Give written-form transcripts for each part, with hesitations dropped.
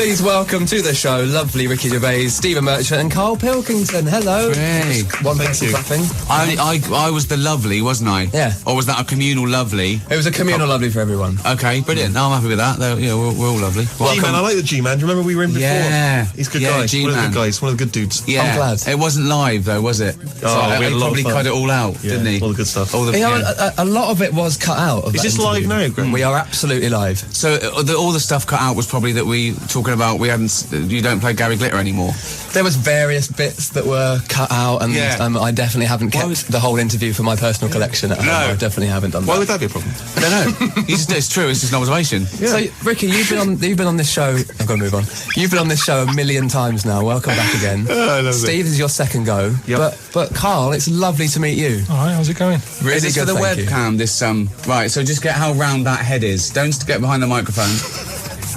Please welcome to the show lovely Ricky Gervais, Stephen Merchant and Karl Pilkington. Hello. Hey. One person clapping. I was the lovely, wasn't I? Yeah. Or was that a communal lovely? It was a communal lovely for everyone. Okay, brilliant. No, I'm happy with that. Yeah, we're all lovely. G-Man, I like the G-Man. Do you remember we were in before? Yeah. He's a good guy. G-Man. One of the good guys. One of the good dudes. Yeah. I'm glad. It wasn't live, though, was it? We had a lot probably of fun. cut it all out, didn't he? All the good stuff. A lot of it was cut out. Of Is that this interview. live now, Greg? We are absolutely live. So all the stuff cut out was probably that we talking about you don't play Gary Glitter anymore. There was various bits that were cut out, and I definitely haven't kept the whole interview for my personal collection at home. I definitely haven't done that. Why would that be a problem? I don't know. It's true. It's just an observation. Yeah. So, Ricky, you've been on this show. I've got to move on. You've been on this show a million times now. Welcome back again. I love Steve, this is your second go. Yep. But Karl, it's lovely to meet you. All right, how's it going? Really is this good. for the thank you. webcam? This right. So just get how round that head is. Don't get behind the microphone.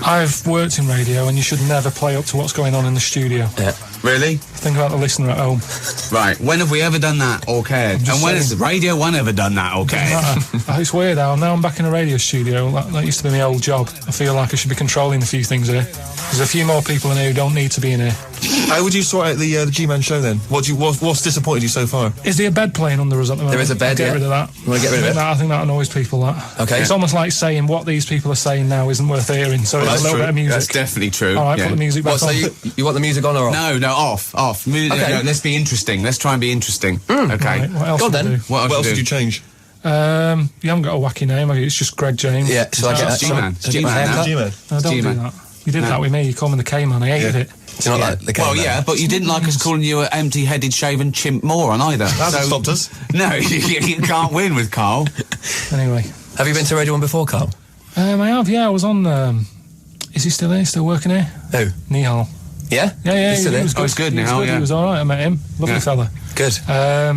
I've worked in radio, and you should never play up to what's going on in the studio. Yeah. Really? Think about the listener at home. Right. When have we ever done that or cared? And when has Radio 1 ever done that or cared? It's weird how now I'm back in a radio studio. That used to be my old job. I feel like I should be controlling a few things here. There's a few more people in here who don't need to be in here. How would you sort out the G-Man show then? What's disappointed you so far? Is there a bed playing under us at the moment? There is a bed, Get rid of that. You want to get rid of it? I think that annoys people, that. Okay. It's almost like saying what these people are saying now isn't worth hearing, so it's a little bit of music. That's definitely true. All right, put the music back So on. you want the music on or off? No, off. Okay. No, let's be interesting. Let's try and be interesting. Okay. Right, what else Go on would I then. do? What else Would you change? You haven't got a wacky name, have you? It's just Gregg James. Yeah, shall I get It's G-Man. shall I get my haircut? G-Man. No, don't G-Man. do that. You did that with me. You called me the K-Man. I hated it. Do you not like the Well, K-Man? yeah, but you didn't like us calling you an empty-headed, shaven chimp moron either. That hasn't stopped us. No, you can't win with Karl. Anyway. Have you been to Radio 1 before, Karl? I have, yeah. I was on... is he still here? Still working here? Who? Nihal. Yeah? Yeah, He's still he here? was good. He's good He was now, good. yeah. He was all right. I met him. Lovely fella. Good. A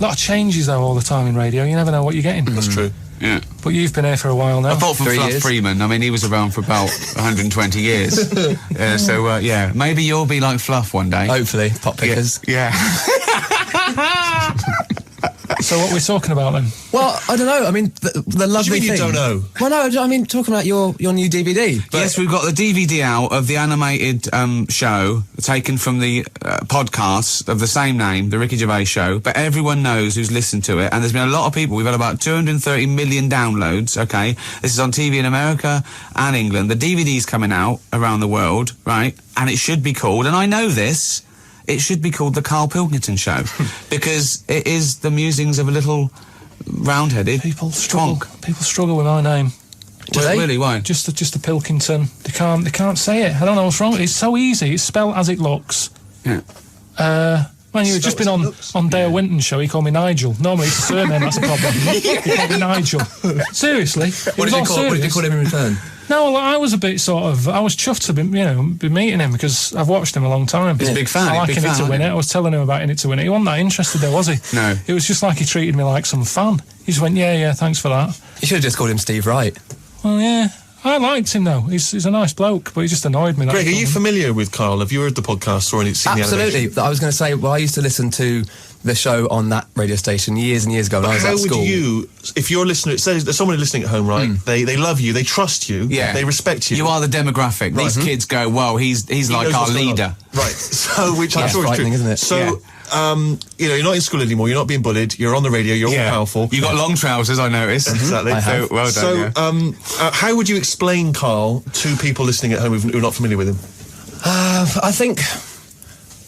lot of changes, though, all the time in radio. You never know what you're getting. That's true. Yeah. But you've been here for a while now. Apart from 3 Fluff years. Freeman, I mean, he was around for about 120 years. Yeah, maybe you'll be like Fluff one day. Hopefully, pop pickers. Yeah. So what are we talking about, then? Well, I don't know. I mean, the lovely mean you thing. don't know? Well, no, I mean, talking about your new DVD. But Yes, we've got the DVD out of the animated show taken from the podcast of the same name, the Ricky Gervais Show, but everyone knows who's listened to it, and there's been a lot of people. We've had about 230 million downloads, okay? This is on TV in America and England. The DVD's coming out around the world, right? And it should be called, and I know this, it should be called The Karl Pilkington Show, because it is the musings of a little round-headed People struggle. twonk. People struggle with my name. Do they? Really, why? Just the Pilkington. They can't say it. I don't know what's wrong. It's so easy. It's spelled as it looks. Yeah. Man, you've just been on Dale Winton's show. He called me Nigel. Normally it's a surname that's a problem. He called me Nigel. Seriously. What did you call him in return? No, well, I was a bit I was chuffed to be meeting him because I've watched him a long time. He's a big fan. I like big In It fan, to aren't Win you? It. I was telling him about In It to Win It. He wasn't that interested though, was he? No. It was just like he treated me like some fan. He just went, yeah, thanks for that. You should have just called him Steve Wright. Well, yeah. I liked him though. He's a nice bloke, but he just annoyed me. Greg, are you familiar with Karl? Have you heard the podcast or seen the animation? Absolutely. I was going to say, well, I used to listen to the show on that radio station years and years ago when I was How at school. would you, if you're listening, say there's someone listening at home, right? They love you, they trust you, Yeah. they respect you. You are the demographic. These kids go, well, he's He like knows our what's going on. leader. Right. So, which I'm That's sure is true. frightening, isn't it? So, you're not in school anymore, you're not being bullied, you're on the radio, you're all powerful. You got long trousers, I noticed. Exactly. I have. So, well done. So, how would you explain Karl to people listening at home who are not familiar with him? I think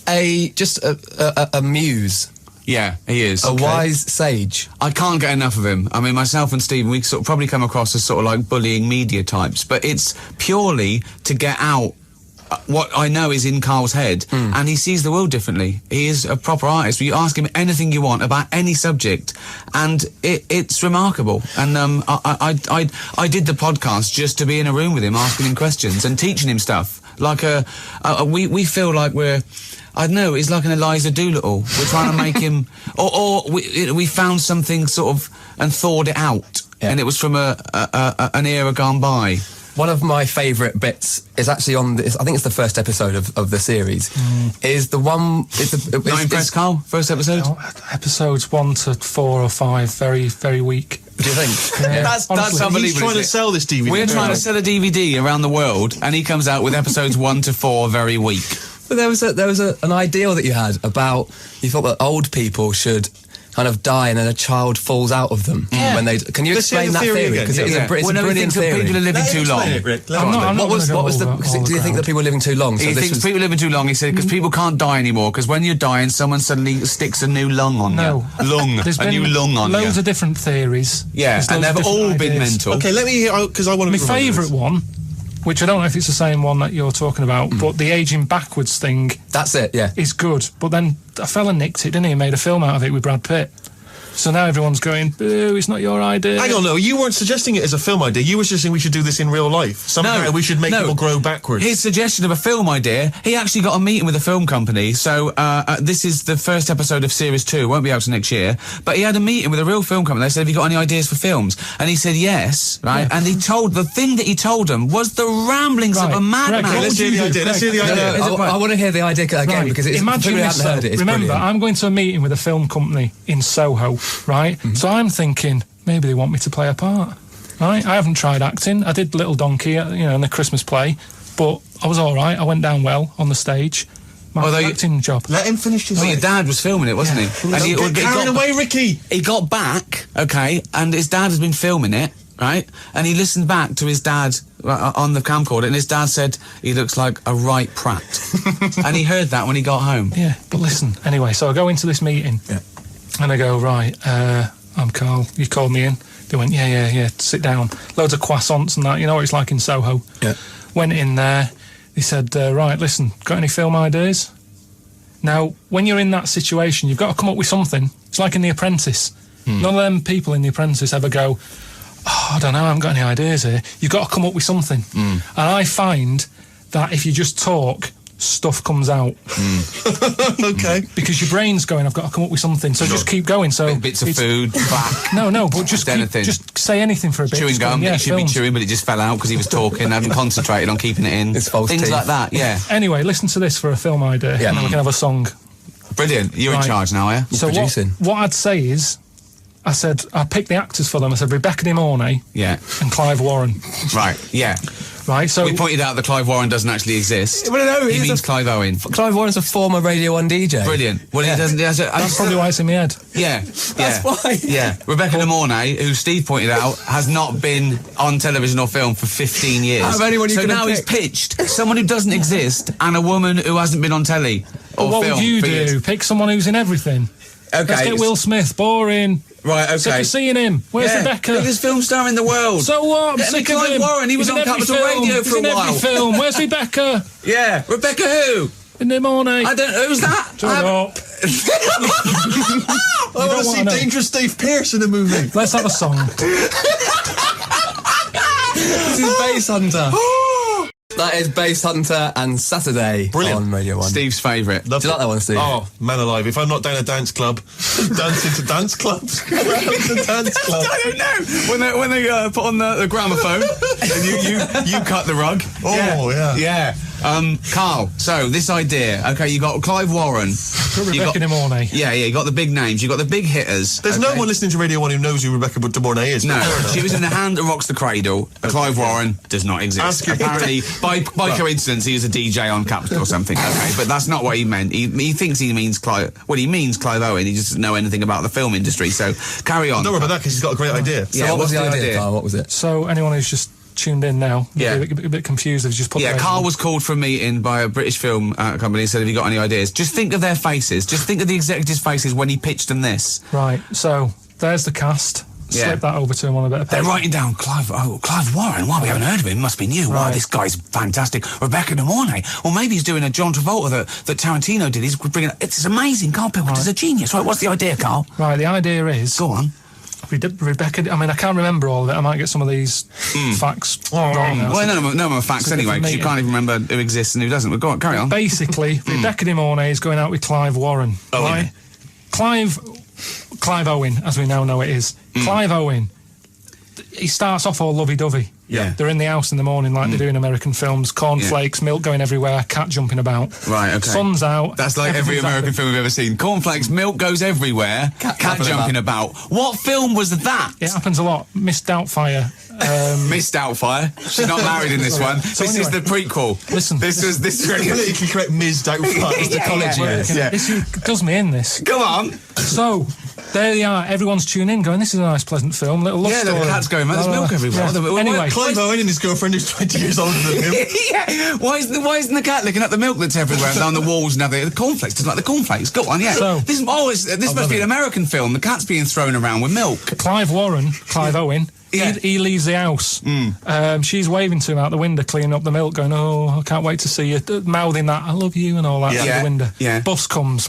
a muse, Yeah, he is. a wise sage. I can't get enough of him. I mean, myself and Stephen, we sort of probably come across as sort of like bullying media types, but it's purely to get out what I know is in Karl's head, and he sees the world differently. He is a proper artist. You ask him anything you want about any subject, and it's remarkable. And I did the podcast just to be in a room with him, asking him questions and teaching him stuff. Like we feel like we're, I don't know, it's like an Eliza Doolittle. We're trying to make him, or we found something sort of and thawed it out, and it was from an era gone by. One of my favourite bits is actually on this, I think it's the first episode of the series, is the one... Not impressed, Karl? First episode? Episodes 1 to 4 or 5, very, very weak. Do you think? That's Honestly, unbelievable. He's trying to sell this DVD. We're trying to sell a DVD around the world, and he comes out with episodes 1 to 4 very weak. But there was an ideal that you had about, you thought that old people should kind of die and then a child falls out of them when they. Can you explain that theory? Because it's a brilliant theory. People are living too long. What was the? Do you think that people are living too long? He thinks people are living too long. He said because people can't die anymore. Because when you're dying, someone suddenly sticks a new lung on you. There's a new lung on you. Loads of different theories. Yeah, and they've all been mental. Okay, let me hear, because I want to. My favourite one, which I don't know if it's the same one that you're talking about, but the aging backwards thing. That's it. Yeah, is good. But then a fella nicked it, didn't he? Made a film out of it with Brad Pitt. So now everyone's going, boo, it's not your idea. Hang on, no, you weren't suggesting it as a film idea. You were suggesting we should do this in real life. Somehow we should make people grow backwards. His suggestion of a film idea, he actually got a meeting with a film company. So this is the first episode of Series 2. Won't be out till next year. But he had a meeting with a real film company. They said, have you got any ideas for films? And he said yes, right? Yeah. And the thing that he told them was the ramblings of a madman. Let's hear the idea. Let's hear the idea. I want to hear the idea again because it's Imagine people haven't heard it. It's remember, brilliant. I'm going to a meeting with a film company in Soho, right? So I'm thinking, maybe they want me to play a part, right? I haven't tried acting. I did Little Donkey, in the Christmas play, but I was all right. I went down well on the stage. My acting job. Let him finish his. Well, your dad was filming it, wasn't he? And he carried away, Ricky. He got back, okay, and his dad has been filming it, right? And he listened back to his dad on the camcorder, and his dad said he looks like a right prat. And he heard that when he got home. Yeah, but listen, anyway, so I go into this meeting, and I go, right, I'm Karl, you called me in. They went, yeah, sit down. Loads of croissants and that, you know what it's like in Soho. Yeah. Went in there, he said, right, listen, got any film ideas? Now, when you're in that situation, you've got to come up with something. It's like in The Apprentice. None of them people in The Apprentice ever go, I don't know, I haven't got any ideas here. You've got to come up with something. And I find that if you just talk, stuff comes out. Okay. Because your brain's going, I've got to come up with something, so just keep going. So bits of food, back. No, but just say anything for a bit. Chewing gum, going, he should be chewing, but it just fell out because he was talking, hadn't concentrated on keeping it in. It's false Things teeth. like that, yeah. Anyway, listen to this for a film idea, and then we can have a song. Brilliant. You're in charge now, yeah? So what I'd say is, I picked the actors for them. I said Rebecca De Mornay and Clive Warren. Right, yeah. Right, so we pointed out that Clive Warren doesn't actually exist. Well, no, he means Clive Owen. Clive Warren's a former Radio 1 DJ. Brilliant. Well, he doesn't. That's probably why it's in my head. Yeah, that's why. Yeah, Rebecca De Mornay, who Steve pointed out, has not been on television or film for 15 years. So now he's pitched someone who doesn't exist and a woman who hasn't been on telly or what film. What would you do? Pick someone who's in everything. Okay. Let's get Will Smith. Boring. Right, okay. Sick of seeing him. Where's Rebecca? Biggest film star in the world. So what? I'm sick of Clive him. Warren, he was on Capital Radio for a while. He's in every film. Where's Rebecca? Yeah. Rebecca who? In the morning. I don't know. Who's that? Shut up. I want to see Dangerous Dave Pearce in a movie. Let's have a song. This is Bass Hunter. That is Bass Hunter and Saturday on Radio 1. Steve's favourite. Do you like that one, Steve? Oh, man alive. If I'm not down a dance club, dancing to dance clubs. The dance club. I don't know. When they put on the gramophone and you cut the rug. Oh, yeah. Yeah. Karl, so this idea, okay, you got Clive Warren. Rebecca De Mornay. Yeah, you got the big names, you got the big hitters. There's no one listening to Radio 1 who knows who Rebecca De Mornay is. No, she was in The Hand That Rocks the Cradle. Clive Warren does not exist. Apparently, by coincidence, he was a DJ on Capital or something, okay, but that's not what he meant. He thinks he means Clive, well, he means Clive Owen, he just doesn't know anything about the film industry, so carry on. Don't worry about that, because he's got a great idea. So what was the idea, Karl? What was it? So anyone who's just tuned in now, a bit confused, I've just put Karl was called for a meeting by a British film company and said, have you got any ideas? Just think of their faces. Just think of the executives' faces when he pitched them this. Right, so there's the cast. Slip that over to him on a bit of paper. They're writing down Clive Warren. Wow, we haven't heard of him. Must be new. Wow, this guy's fantastic. Rebecca De Mornay. Or maybe he's doing a John Travolta that Tarantino did. He's bringing. It's amazing. Karl Pilkington's a genius. Right, what's the idea, Karl? Right, the idea is. Go on. Rebecca, I mean, I can't remember all of it. I might get some of these facts wrong now. Well, none of them are facts anyway, because you can't even remember who exists and who doesn't. But go on, carry on. Basically, Rebecca De Mornay is going out with Clive Warren. Oh, right? Yeah. Clive Owen, as we now know it is. Clive Owen he starts off all lovey-dovey. Yeah. They're in the house in the morning like they do in American films. Cornflakes, milk going everywhere, cat jumping about. Right, okay. Sun's out. That's like every American film we've ever seen. Cornflakes, milk goes everywhere, cat jumping about. What film was that? It happens a lot. Miss Doubtfire. Miss Doubtfire. She's not married in this one. So this is the prequel. Listen. This was Politically correct Ms. Doubtfire was the college years. Yeah. This does me in this. Go on. So, there they are. Everyone's tuning in, going, this is a nice, pleasant film. Little love story. Yeah, the cat's going, man. There's milk everywhere. Yeah. Anyway. Clive Owen and his girlfriend who's 20 years older than him. Yeah. Why isn't the cat licking up the milk that's everywhere and on the walls and everything? The cornflakes, doesn't like the cornflakes. Go on, yeah. So, this must be an American film. The cat's being thrown around with milk. Clive Owen, Yeah. he leaves the house. She's waving to him out the window, cleaning up the milk, going, oh, I can't wait to see you, mouthing that, I love you and all that out the window. Yeah. Bus comes,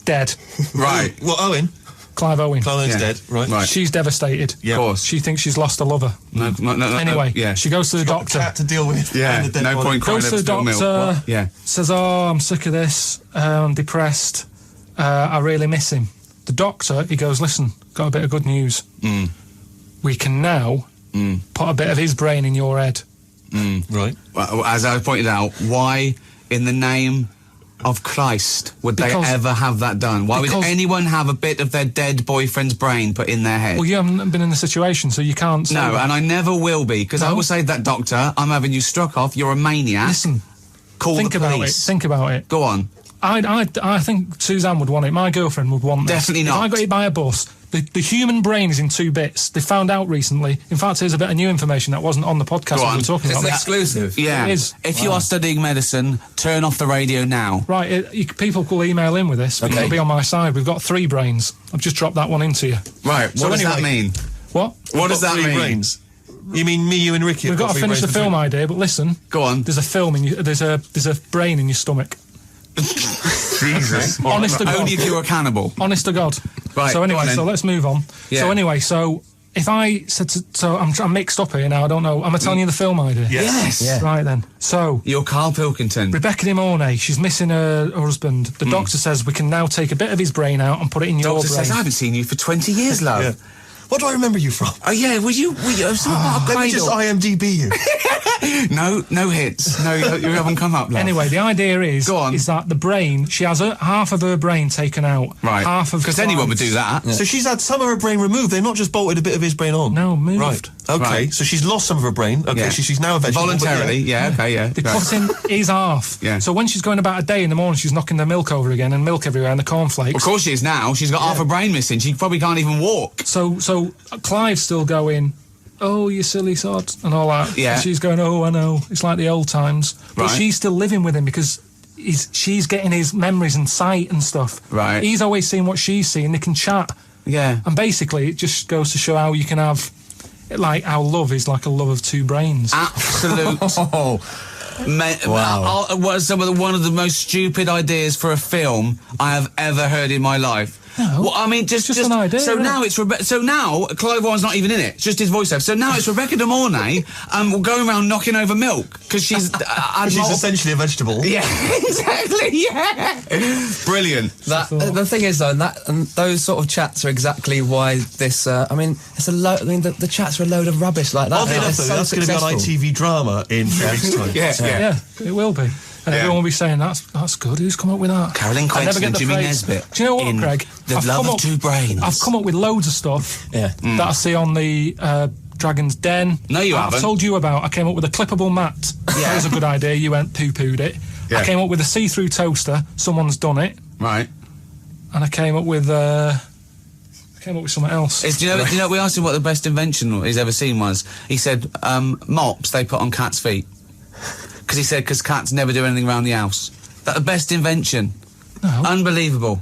dead. Right. Well, Owen. Clive Owen. Clive Owen's dead, right. She's devastated. Yeah. Of course. She thinks she's lost a lover. No, Anyway, yeah. she goes to the Got doctor. the cat to deal with. Yeah, and the dead no body. point crying Goes to the over spilled doctor, milk. Yeah. says, oh, I'm sick of this, I'm depressed, I really miss him. The doctor, he goes, listen, got a bit of good news. We can now put a bit of his brain in your head. Right. Well, as I pointed out, why in the name of Christ would they ever have that done? Why would anyone have a bit of their dead boyfriend's brain put in their head? Well, you haven't been in the situation, so you can't say No, that. and I never will be, because I will say to that doctor, I'm having you struck off, you're a maniac. Listen, Call think the about it. police. Think about it. Go on. I think Suzanne would want it. My girlfriend would want this. Definitely not. If I got hit by a bus, the human brain is in 2 bits. They found out recently. In fact, here's a bit of new information that wasn't on the podcast when we were talking It's about exclusive. Yeah. It is. If you are studying medicine, turn off the radio now. Right, people will email in with this. It'll be on my side. We've got 3 brains. I've just dropped that one into you. Right, what does that mean? What? What does that Three mean? brains. You mean me, you and Ricky? We've got to finish the film idea, but listen. Go on. There's a film in you. There's a brain in your stomach. Jesus. Honest to God. Only if you're a cannibal. Honest to God. Right, So go anyway, on then. so let's move on. Yeah. So anyway, so if I said so I'm mixed up here now. I don't know. Am I telling you the film idea? Yes. Yeah. Right then. So You're Carl Pilkington. Rebecca De Mornay, she's missing her husband. The doctor says we can now take a bit of his brain out and put it in your Doctor brain. says, I haven't seen you for 20 years, love. Yeah. What do I remember you from? Oh, yeah, were you Let me just IMDb you. No hits. No, you haven't come up, love. Anyway, the idea is Go on. that the brain, she has half of her brain taken out. Right. Half of Because anyone would Clive's. do that. So she's had some of her brain removed. They've not just bolted a bit of his brain on. No, moved. Right. Okay. Right. So she's lost some of her brain. Okay. Yeah. She's now a vegetable. but Voluntarily, yeah, okay, yeah. They Right. put in his half. Yeah. So when she's going about a day in the morning, she's knocking the milk over again and milk everywhere and the cornflakes. Of course she is now. She's got half a brain missing. She probably can't even walk. So Clive's still going, oh, you silly sod, and all that. Yeah. And she's going, oh, I know. It's like the old times. But Right. she's still living with him because she's getting his memories and sight and stuff. Right. He's always seeing what she's seeing. They can chat. Yeah. And basically, it just goes to show how you can have, like, how love is like a love of 2 brains. Absolute. Wow. One of the most stupid ideas for a film I have ever heard in my life. No. Well, I mean, just an idea, So isn't now it? it's so now Clive Owen's not even in it. It's just his voiceover. So now it's Rebecca De Mornay going around knocking over milk because she's She's essentially a vegetable. Yeah, exactly. Yeah, brilliant. The thing is, though, and those sort of chats are exactly why this. I mean, it's a load. I mean, the chats are a load of rubbish like that. Oddly enough, It's though, so that's going to be on successful. ITV drama in 3 weeks' time. Yeah. Yeah, it will be. And Yeah. everyone will be saying, that's good. Who's come up with that? Carolyn I never Quentin get and the Jimmy phrase. Nesbitt Do you know what, in Greg? The I've Love come of up- Two Brains. I've come up with loads of stuff Yeah. that I see on the Dragon's Den. No, you I've haven't. told you about. I came up with a clippable mat. Yeah. That was a good idea. You went poo-pooed it. Yeah. I came up with a see-through toaster. Someone's done it. Right. And I came up with something else. Do you know? We asked him what the best invention he's ever seen was. He said mops they put on cats' feet because he said because cats never do anything around the house. That the best invention. No. Unbelievable.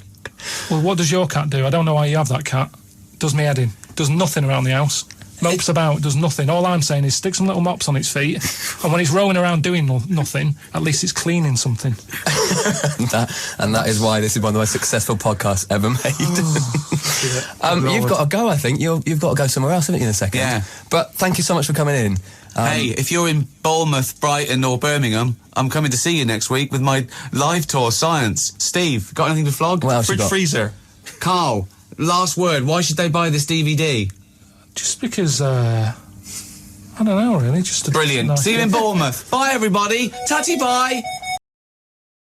Well, what does your cat do? I don't know why you have that cat. Does me head in. Does nothing around the house. Mopes about, does nothing. All I'm saying is stick some little mops on its feet, and when it's rolling around doing nothing, at least it's cleaning something. and that is why this is one of the most successful podcasts ever made. You've got to go, I think. You've got to go somewhere else, haven't you, in a second? Yeah. But thank you so much for coming in. Hey, if you're in Bournemouth, Brighton or Birmingham, I'm coming to see you next week with my live tour, Science. Steve, got anything to flog? What else you Fridge got? freezer. Carl, last word. Why should they buy this DVD? Just because, I don't know, really. Just brilliant. Nice See you in Bournemouth. Bye, everybody. Tatty, bye.